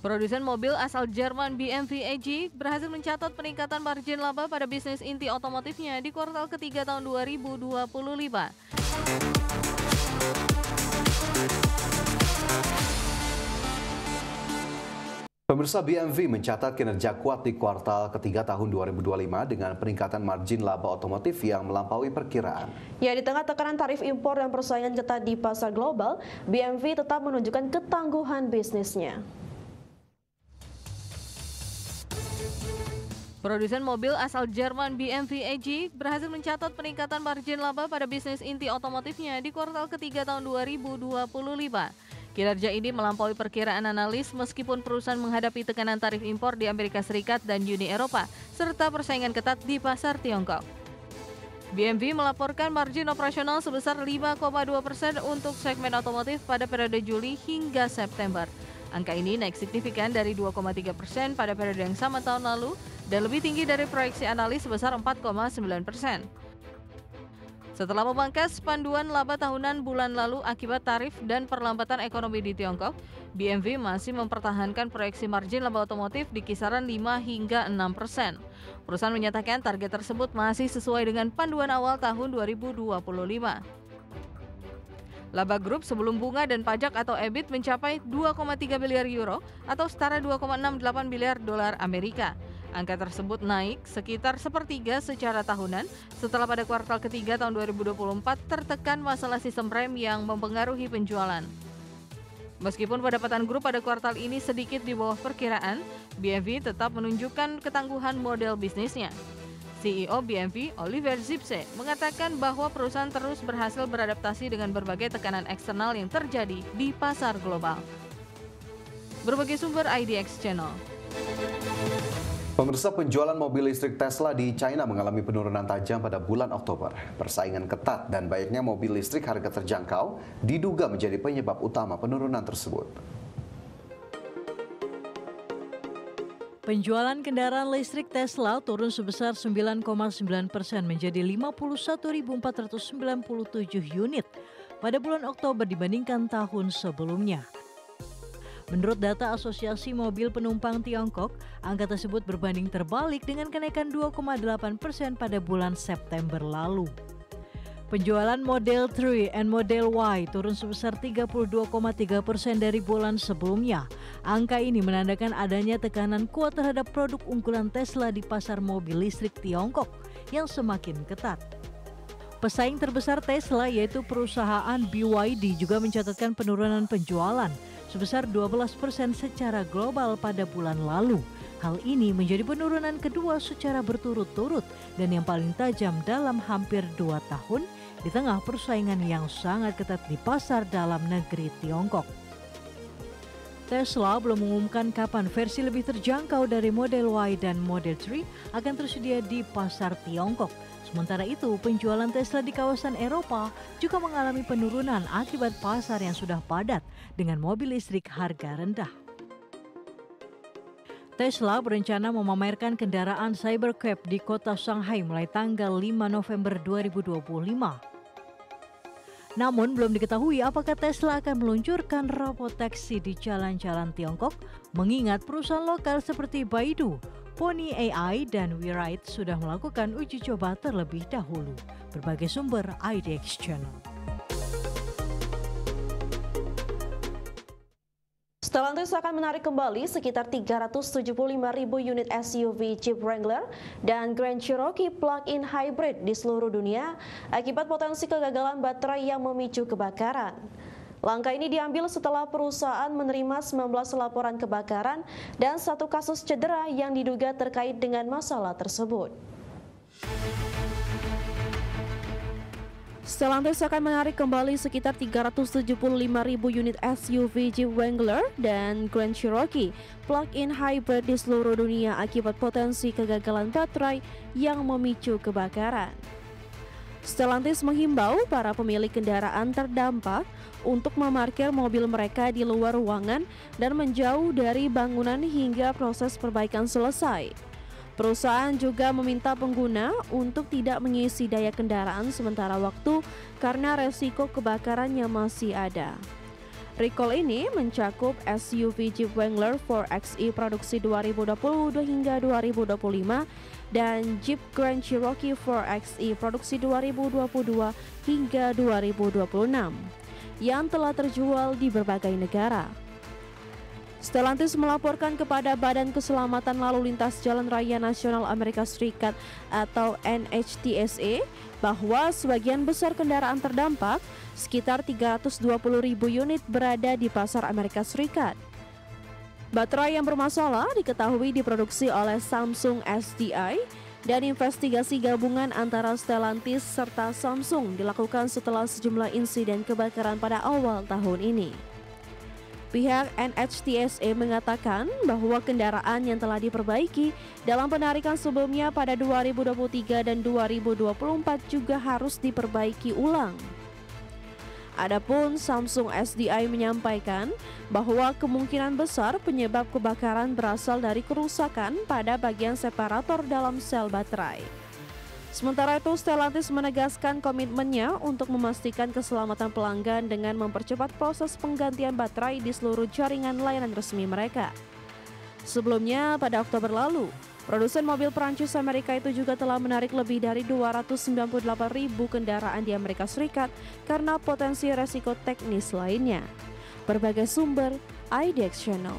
Produsen mobil asal Jerman BMW AG berhasil mencatat peningkatan margin laba pada bisnis inti otomotifnya di kuartal ketiga tahun 2025. Pemirsa, BMW mencatat kinerja kuat di kuartal ketiga tahun 2025 dengan peningkatan margin laba otomotif yang melampaui perkiraan. Ya, di tengah tekanan tarif impor dan persaingan ketat di pasar global, BMW tetap menunjukkan ketangguhan bisnisnya. Produsen mobil asal Jerman BMW AG berhasil mencatat peningkatan margin laba pada bisnis inti otomotifnya di kuartal ketiga tahun 2025. Kinerja ini melampaui perkiraan analis meskipun perusahaan menghadapi tekanan tarif impor di Amerika Serikat dan Uni Eropa, serta persaingan ketat di pasar Tiongkok. BMW melaporkan margin operasional sebesar 5,2% untuk segmen otomotif pada periode Juli hingga September. Angka ini naik signifikan dari 2,3% pada periode yang sama tahun lalu dan lebih tinggi dari proyeksi analis sebesar 4,9%. Setelah memangkas panduan laba tahunan bulan lalu akibat tarif dan perlambatan ekonomi di Tiongkok, BMW masih mempertahankan proyeksi margin laba otomotif di kisaran 5 hingga 6%. Perusahaan menyatakan target tersebut masih sesuai dengan panduan awal tahun 2025. Laba grup sebelum bunga dan pajak atau EBIT mencapai 2,3 miliar euro atau setara 2,68 miliar dolar Amerika. Angka tersebut naik sekitar sepertiga secara tahunan setelah pada kuartal ketiga tahun 2024 tertekan masalah sistem rem yang mempengaruhi penjualan. Meskipun pendapatan grup pada kuartal ini sedikit di bawah perkiraan, BMW tetap menunjukkan ketangguhan model bisnisnya. CEO BMW, Oliver Zipse, mengatakan bahwa perusahaan terus berhasil beradaptasi dengan berbagai tekanan eksternal yang terjadi di pasar global. Berbagai sumber IDX Channel. Pemirsa, penjualan mobil listrik Tesla di China mengalami penurunan tajam pada bulan Oktober. Persaingan ketat dan banyaknya mobil listrik harga terjangkau diduga menjadi penyebab utama penurunan tersebut. Penjualan kendaraan listrik Tesla turun sebesar 9,9% menjadi 51.497 unit pada bulan Oktober dibandingkan tahun sebelumnya. Menurut data Asosiasi Mobil Penumpang Tiongkok, angka tersebut berbanding terbalik dengan kenaikan 2,8% pada bulan September lalu. Penjualan Model 3 dan Model Y turun sebesar 32,3% dari bulan sebelumnya. Angka ini menandakan adanya tekanan kuat terhadap produk unggulan Tesla di pasar mobil listrik Tiongkok yang semakin ketat. Pesaing terbesar Tesla yaitu perusahaan BYD juga mencatatkan penurunan penjualan sebesar 12% secara global pada bulan lalu. Hal ini menjadi penurunan kedua secara berturut-turut dan yang paling tajam dalam hampir 2 tahun di tengah persaingan yang sangat ketat di pasar dalam negeri Tiongkok. Tesla belum mengumumkan kapan versi lebih terjangkau dari Model Y dan Model 3 akan tersedia di pasar Tiongkok. Sementara itu, penjualan Tesla di kawasan Eropa juga mengalami penurunan akibat pasar yang sudah padat dengan mobil listrik harga rendah. Tesla berencana memamerkan kendaraan Cybercab di kota Shanghai mulai tanggal 5 November 2025. Namun belum diketahui apakah Tesla akan meluncurkan robotaksi di jalan-jalan Tiongkok, mengingat perusahaan lokal seperti Baidu, Pony AI, dan WeRide sudah melakukan uji coba terlebih dahulu. Berbagai sumber IDX Channel. Stellantis akan menarik kembali sekitar 375.000 unit SUV Jeep Wrangler dan Grand Cherokee plug-in hybrid di seluruh dunia akibat potensi kegagalan baterai yang memicu kebakaran. Langkah ini diambil setelah perusahaan menerima 19 laporan kebakaran dan 1 kasus cedera yang diduga terkait dengan masalah tersebut. Stellantis akan menarik kembali sekitar 375.000 unit SUV Jeep Wrangler dan Grand Cherokee plug-in hybrid di seluruh dunia akibat potensi kegagalan baterai yang memicu kebakaran. Stellantis menghimbau para pemilik kendaraan terdampak untuk memarkir mobil mereka di luar ruangan dan menjauh dari bangunan hingga proses perbaikan selesai. Perusahaan juga meminta pengguna untuk tidak mengisi daya kendaraan sementara waktu karena resiko kebakarannya masih ada. Recall ini mencakup SUV Jeep Wrangler 4xe produksi 2022 hingga 2025 dan Jeep Grand Cherokee 4xe produksi 2022 hingga 2026 yang telah terjual di berbagai negara. Stellantis melaporkan kepada Badan Keselamatan Lalu Lintas Jalan Raya Nasional Amerika Serikat atau NHTSA bahwa sebagian besar kendaraan terdampak, sekitar 320.000 unit berada di pasar Amerika Serikat. Baterai yang bermasalah diketahui diproduksi oleh Samsung SDI dan investigasi gabungan antara Stellantis serta Samsung dilakukan setelah sejumlah insiden kebakaran pada awal tahun ini. Pihak NHTSA mengatakan bahwa kendaraan yang telah diperbaiki dalam penarikan sebelumnya pada 2023 dan 2024 juga harus diperbaiki ulang. Adapun Samsung SDI menyampaikan bahwa kemungkinan besar penyebab kebakaran berasal dari kerusakan pada bagian separator dalam sel baterai. Sementara itu, Stellantis menegaskan komitmennya untuk memastikan keselamatan pelanggan dengan mempercepat proses penggantian baterai di seluruh jaringan layanan resmi mereka. Sebelumnya, pada Oktober lalu, produsen mobil Prancis Amerika itu juga telah menarik lebih dari 298.000 kendaraan di Amerika Serikat karena potensi resiko teknis lainnya. Berbagai sumber, IDX Channel.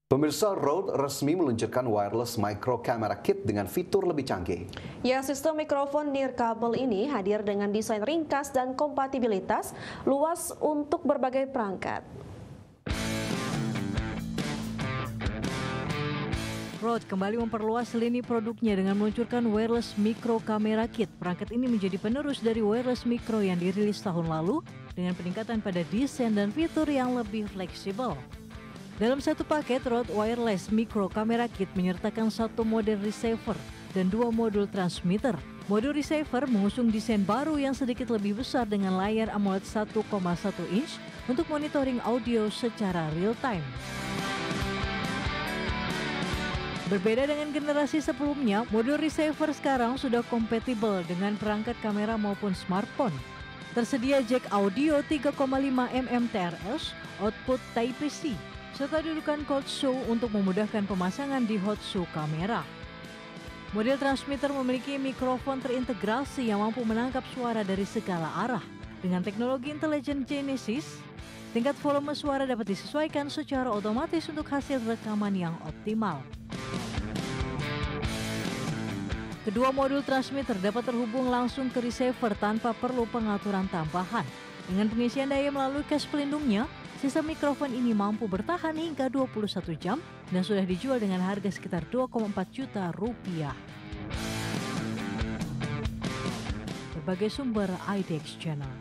Pemirsa, Rode resmi meluncurkan wireless micro camera kit dengan fitur lebih canggih. Ya, sistem mikrofon nirkabel ini hadir dengan desain ringkas dan kompatibilitas luas untuk berbagai perangkat. Rode kembali memperluas lini produknya dengan meluncurkan wireless micro camera kit. Perangkat ini menjadi penerus dari wireless micro yang dirilis tahun lalu dengan peningkatan pada desain dan fitur yang lebih fleksibel. Dalam satu paket, Rode Wireless Micro Camera Kit menyertakan satu model receiver dan dua modul transmitter. Modul receiver mengusung desain baru yang sedikit lebih besar dengan layar AMOLED 1,1 inch untuk monitoring audio secara real-time. Berbeda dengan generasi sebelumnya, modul receiver sekarang sudah kompatibel dengan perangkat kamera maupun smartphone. Tersedia jack audio 3,5 mm TRS, output Type-C, serta dudukan cold shoe untuk memudahkan pemasangan di hot shoe kamera. Model transmitter memiliki mikrofon terintegrasi yang mampu menangkap suara dari segala arah. Dengan teknologi intelijen Genesis, tingkat volume suara dapat disesuaikan secara otomatis untuk hasil rekaman yang optimal. Kedua modul transmitter dapat terhubung langsung ke receiver tanpa perlu pengaturan tambahan. Dengan pengisian daya melalui cas pelindungnya, sistem mikrofon ini mampu bertahan hingga 21 jam dan sudah dijual dengan harga sekitar 2,4 juta rupiah. Berbagai sumber IDX Channel.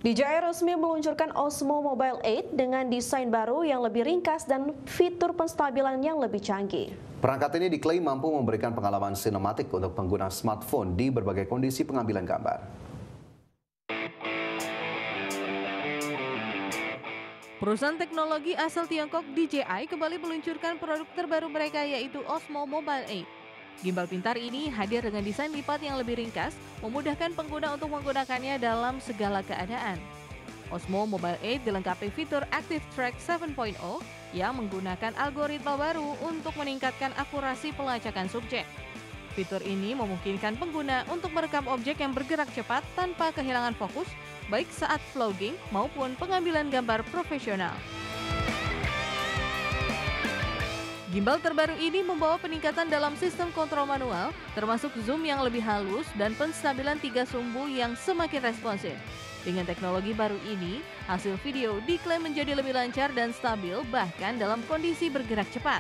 DJI resmi meluncurkan Osmo Mobile 8 dengan desain baru yang lebih ringkas dan fitur penstabilan yang lebih canggih. Perangkat ini diklaim mampu memberikan pengalaman sinematik untuk pengguna smartphone di berbagai kondisi pengambilan gambar. Perusahaan teknologi asal Tiongkok DJI kembali meluncurkan produk terbaru mereka yaitu Osmo Mobile 8. Gimbal pintar ini hadir dengan desain lipat yang lebih ringkas, memudahkan pengguna untuk menggunakannya dalam segala keadaan. Osmo Mobile 8 dilengkapi fitur Active Track 7.0 yang menggunakan algoritma baru untuk meningkatkan akurasi pelacakan subjek. Fitur ini memungkinkan pengguna untuk merekam objek yang bergerak cepat tanpa kehilangan fokus, baik saat vlogging maupun pengambilan gambar profesional. Gimbal terbaru ini membawa peningkatan dalam sistem kontrol manual, termasuk zoom yang lebih halus dan penstabilan 3 sumbu yang semakin responsif. Dengan teknologi baru ini, hasil video diklaim menjadi lebih lancar dan stabil bahkan dalam kondisi bergerak cepat.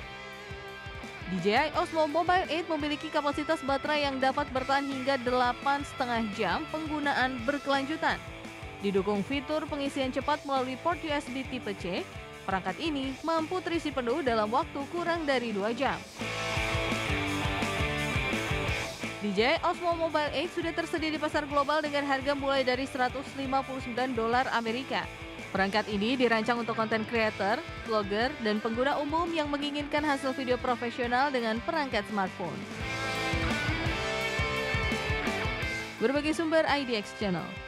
DJI Osmo Mobile 8 memiliki kapasitas baterai yang dapat bertahan hingga 8,5 jam penggunaan berkelanjutan. Didukung fitur pengisian cepat melalui port USB tipe C, perangkat ini mampu terisi penuh dalam waktu kurang dari 2 jam. DJI Osmo Mobile 8 sudah tersedia di pasar global dengan harga mulai dari $159 Amerika. Perangkat ini dirancang untuk konten creator, vlogger, dan pengguna umum yang menginginkan hasil video profesional dengan perangkat smartphone. Berbagai sumber IDX Channel.